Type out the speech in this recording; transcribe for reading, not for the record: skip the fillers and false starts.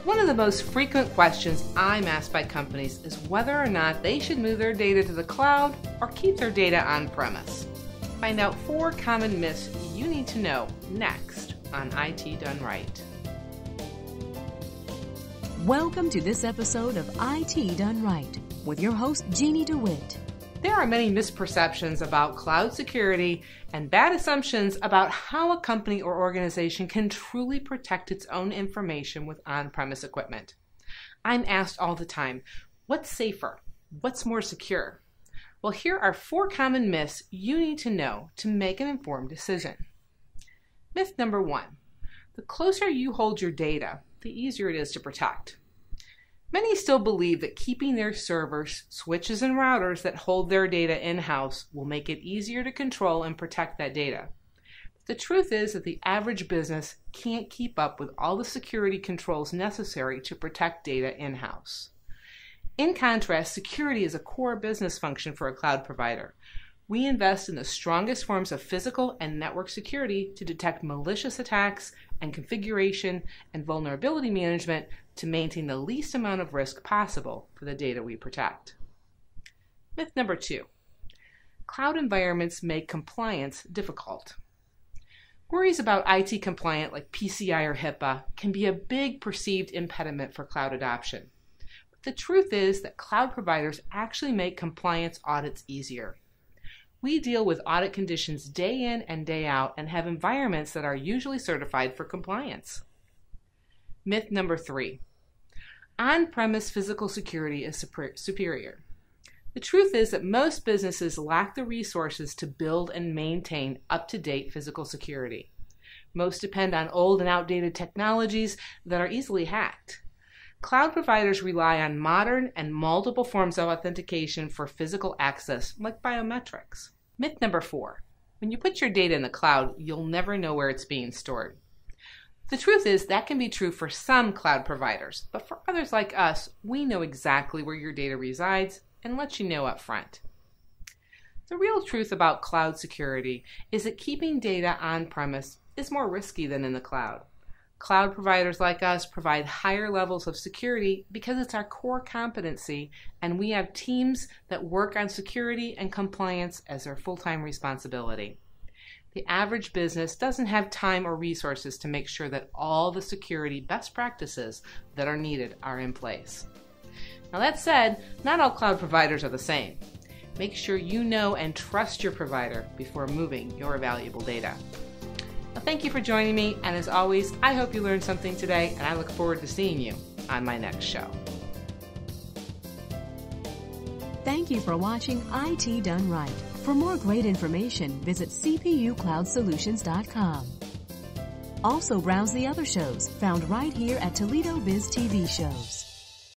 One of the most frequent questions I'm asked by companies is whether or not they should move their data to the cloud or keep their data on-premise. Find out 4 common myths you need to know next on IT Done Right. Welcome to this episode of IT Done Right with your host, Jeannie DeWitt. There are many misperceptions about cloud security and bad assumptions about how a company or organization can truly protect its own information with on-premise equipment. I'm asked all the time, what's safer? What's more secure? Well, here are 4 common myths you need to know to make an informed decision. Myth number 1, the closer you hold your data, the easier it is to protect. Many still believe that keeping their servers, switches, and routers that hold their data in-house will make it easier to control and protect that data. But the truth is that the average business can't keep up with all the security controls necessary to protect data in-house. In contrast, security is a core business function for a cloud provider. We invest in the strongest forms of physical and network security to detect malicious attacks and configuration and vulnerability management to maintain the least amount of risk possible for the data we protect. Myth number 2, cloud environments make compliance difficult. Worries about IT compliant like PCI or HIPAA can be a big perceived impediment for cloud adoption. But the truth is that cloud providers actually make compliance audits easier. We deal with audit conditions day in and day out and have environments that are usually certified for compliance. Myth number 3, on-premise physical security is superior. The truth is that most businesses lack the resources to build and maintain up-to-date physical security. Most depend on old and outdated technologies that are easily hacked. Cloud providers rely on modern and multiple forms of authentication for physical access, like biometrics. Myth number 4, when you put your data in the cloud, you'll never know where it's being stored. The truth is that can be true for some cloud providers, but for others like us, we know exactly where your data resides and let you know up front. The real truth about cloud security is that keeping data on-premise is more risky than in the cloud. Cloud providers like us provide higher levels of security because it's our core competency, and we have teams that work on security and compliance as their full-time responsibility. The average business doesn't have time or resources to make sure that all the security best practices that are needed are in place. Now that said, not all cloud providers are the same. Make sure you know and trust your provider before moving your valuable data. Well, thank you for joining me, and as always, I hope you learned something today, and I look forward to seeing you on my next show. Thank you for watching IT Done Right. For more great information, visit cpucloudsolutions.com. Also browse the other shows found right here at Toledo Biz TV Shows.